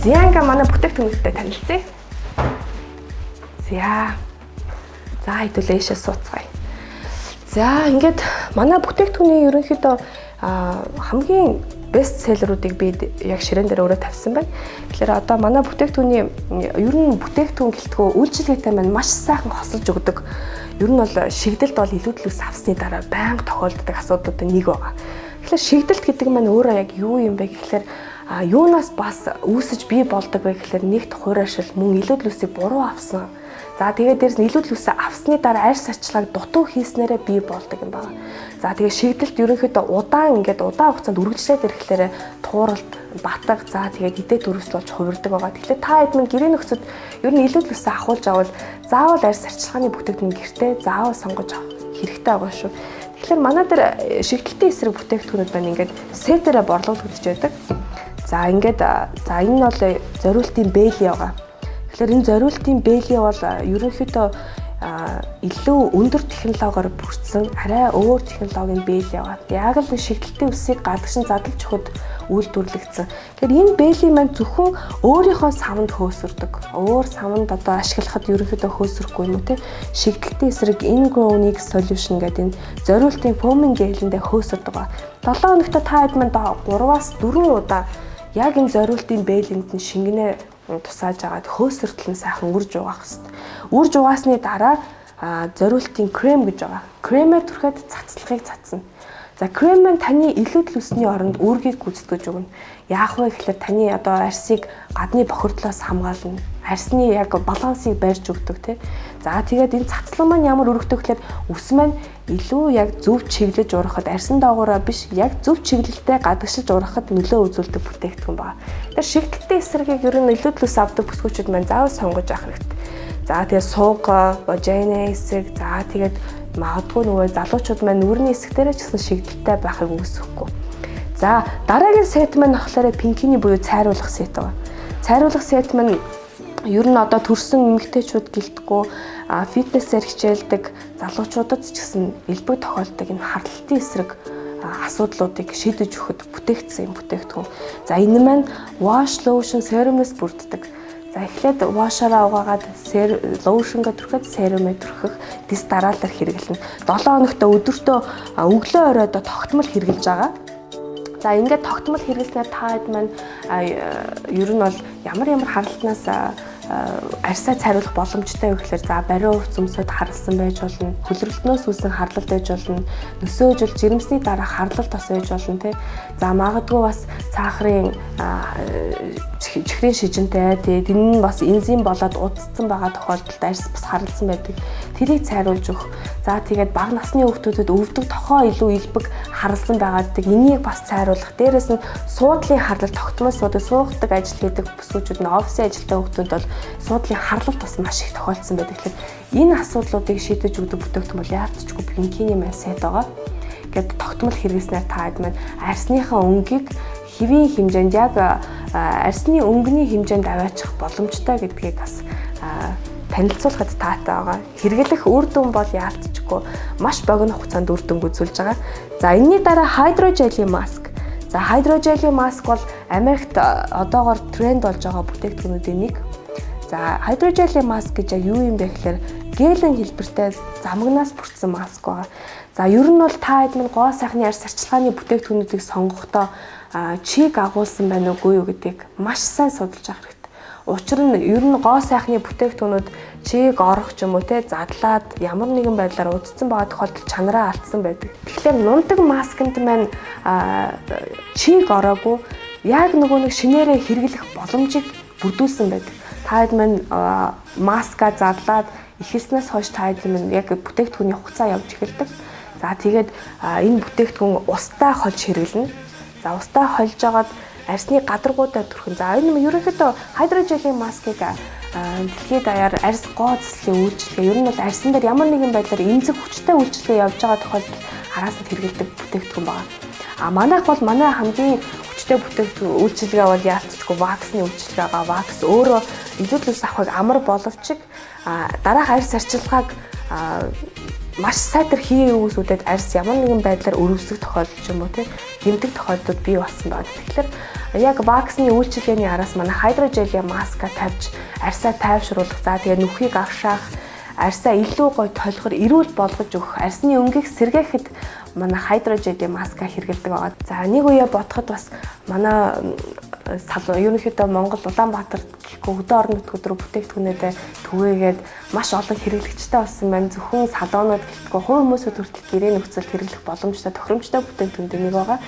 Зянга манай бүтээгдэхүүнтэй танилцъя. За хэдүүлээшээ сууцгаая. За ингээд манай бүтээгдэхүүний ерөнхийдөө хамгийн бест селлеруудыг би яг ширээн дээр өөрөө тавьсан байна. Тэгэхээр одоо манай бүтээгдэхүүний ер нь бүтээгдэхүүн гэлтгөө үйлчилгээтэй маань маш сайхан хосолж өгдөг. Ер нь бол шигдэлд бол илүүдлээс авсны дараа байнга тохиолддог асуудлуудын нэг байгаа. Тэгэхээр шигдэлт гэдэг маань өөрөө яг юу юм бэ гэхээр юунаас бас үүсэж бий болдог вэ гэхээр нэгт хуурайшил мөн илүүдлүүсийг буруу авсан. За тэгээд дээрс нь илүүдлүүсээ авсны дараа арьс арчлагыг дутуу хийснээрээ бий болдог юм байна. За тэгээд шигдэлт ерөнхийдөө удаан хугацаанд үргэлжлээд ирэхлээр тууралт, батга, за тэгээд идэ төрөсл болж хувирдаг байгаа. Тэгэхээр та хэд минь гэрээ нөхцөд ер нь илүүдлүүсээ ахуулж авал заавал арьс арчлагын бүтээгдэхүүн гэртээ заавал сонгож авах хэрэгтэй байгаа шүү. Тэгэхээр манай дээр шигдэлтийн эсрэг бүтээгдэхүүнүүд байна ингээд сетэрэ борлуулагдж байдаг. За энэ бол зориултын бэйли байгаа. Тэгэхээр энэ зориултын бэйли бол ерөнхийдөө илүү өндөр технологиор бүрдсэн арай өөр технологийн бэйли байгаа. Яг л шигдэлтийн үсийг гадагшин задлж өгөхөд үйлдвэрлэгдсэн. Тэгэхээр энэ бэйли маань зөвхөн өөрийнхөө савнд хөөсөрдөг. Өөр савнд одоо ашиглахад ерөнхийдөө хөөсөрөхгүй юм уу те. Шигдэлтийн эсрэг Ingronic solution гэдэг энэ зориултын foaming gel-эндээ хөөсөрдөг байгаа. 7 хоногт та хэд маань 3-аас 4 удаа яг энэ зориултын бэйлэнд нь шингэнэ тусааж агаад хөөсөртөл нь сайхан үрж угаах хэрэгтэй. Үрж угаасны дараа зориултын крем гэж байгаа. Кремээр түрхэд цацлагыг цацна. За крем маань таны илүүдл үсний оронд үүргийг гүйцэтгэж өгнө. Яах вэ гэхээр таны одоо арьсыг гадны бохирдлоос хамгаална. Арьсны яг балансыг барьж өгдөг тий. За тэгээд энэ цацлаг маань ямар өргөдөг гэхээр үс маань илүү яг зөв чиглэж урахад арьсан доогоороо биш яг зөв чиглэлтэй гадагшилж урахад нөлөө үзүүлдэг бүтээгдэхүүн байна. Тэгэхээр шигдэлтийн эсрэгийг ер нь илүүдлээс авдаг бүсгүүчүүд маань заавал сонгож авах хэрэгтэй. За тэгээд сууга, важина эсрэг, за тэгээд магадгүй нөгөө залуучууд маань нүрийн хэсэг дээрээ ч гэсэн шигдэлтэй байхыг үүсэхгүй. За дараагийн сет маань болохоор пинкини буюу цайруулах сет байгаа. Цайруулах сет маань ер нь одоо төрсэн эмэгтэйчүүд гэлтгүү фитнесээр хичээлдэг залуучуудад ч гэсэн элбэг тохиолдог энэ харлтын эсрэг асуудлуудыг шийдэж өгөхөд бүтээгдсэн юм бүтээгдэхүүн. За энэ маань wash lotion serum-ээс бүрддэг. За эхлээд washаараа угаагаад lotion-гээ түрхээд serum-ыг түрхэх дис дараалал хэрэглэнэ. 7 хоногт өдөртөө өглөө оройдоо тогтмол хэрэглэж байгаа. За ингээд тогтмол хэрэглэснээр та хэд маань ер нь бол ямар харалтнаас арьсаа цайруулах боломжтой вэ гэхээр за бариу хувц өмсөд харлсан байж болно, хөлрөлтнөөс үүсэн харлал байж болно, нөсөөжил жирэмсний дараа харлал тос байж болно тий. За магадгүй бас цаахрын чихрийн шижинтэй тэгээд энэ нь бас энзим болоод удцсан байгаа тохиолдолд арьс бас харлсан байдаг. Тэрийг цайруулж өгөх. За тэгээд бага насны хүүхдүүдэд өвдөг тохоо илүү илбэг харлсан байгааддаг. Энийг бас цайруулах. Дээрээс нь суудлын харлал тогтмол суудаг ажил хийдэг бүсгүүчүүд нь офисын ажилтай хүүхдүүд бол суудлын харлал бас маш их тохиолдсон байдаг. Тэгэхээр энэ асуудлуудыг шийдэж өгдөг бүтээгдэхүүн бол яалтчгүй пинкини маань сет байгаа. Ингээд тогтмол хэрэглэснээр та хэд маань арьсныхаа өнгийг хэвийн хэмжээнд яг арьсны өнгөний хэмжээнд аваачих боломжтой гэдгийг бас танилцуулахад таатай байгаа. Хэрэглэх үр дүн бол яалтчгүй маш богино хугацаанд үр дүн үзүүлж байгаа. За энэний дараа hydrogel mask. За hydrogel mask бол Америкт одоогоор тренд болж байгаа бүтээгдэхүүнүүдийн нэг. За hydrogel mask гэж юу юм бэ гэхээр гелэн хэлбэртэй замгнаас бүрдсэн маск байгаа. За ер нь бол та хэд минь гоо сайхны арьс арчилгааны бүтээгдэхүүнүүдийг сонгохдоо чиг агуулсан байна уугүй юу гэдгийг маш сайн судалж авах хэрэгтэй. Учир нь ер нь гоо сайхны бүтээгдэхүүнүүд чиг орох ч юм уу те задлаад ямар нэгэн байдлаар удцсан байгаа тохиолдолд чанараа алдсан байдаг. Тэгэхээр нундаг масканд маань чиг ороогүй яг нөгөө нэг шинээрээ хэрэглэх боломжийг бүрдүүлсэн байдаг. Та хэд маань маска задлаад ихэлснээс хойш та хэд маань яг бүтээгдэхүүний хугацаа явж эхэлдэг. За тэгээд энэ бүтээгдэхүүн устдаа хольж хэрэглэнэ. За устдаа хольж агаад арьсны гадаргуудаар түрхэн. За энэ ерөнхийдөө hydrogel маскыг дэлхийд даяар арьс гоо цэцлийн үйлчлэгээ ер нь бол арьсан дээр ямар нэгэн байдлаар эмзэг хүчтэй үйлчлэгээ явж байгаа тохиолдолд араас нь хэрэглэдэг бүтээгдэхүүн байна. Манайх бол манай хамгийн хүчтэй бүтээгдэхүүн үйлчлэгээ бол яалтчгүй ваксны үйлчлэгээ байгаа. Вакс өөрөө илүүдлээс авахыг амар боловч дараах арьс арчилгааг маш сайтар хий үүсүүдэд арьс ямар нэгэн байдлаар өрөвсөх тохиолдол юм уу тийм гэмтэх тохиолдлууд бий болсон байна. Тэгэхээр яг ваксны үйлчилгээний араас манай хайдрожелийн маска тавьж арьсаа тайвшруулах. За тэгээ нүхийг агшаах, арьсаа илүү гоё толгор эрүүл болгож өгөх, арьсны өнгийг сэргээхэд манай хайдрожелийн маска хэрэгэлдэг байгаа. За нэг үе бодоход бас манай ерөнхийдөө Монгол Улаанбаатар гэхгүй хөдөө орон нутгууд руу бүтээгдэхүүнүүдээ түгээгээд маш олон хэрэглэгчтэй болсон байна. Зөвхөн салонууд гэлтгүй хувь хүмүүсүүд хүртэл гэрээ нөхцөлд хэрэглэх боломжтой тохиромжтой бүтээгдэхүүн нэг байгаа.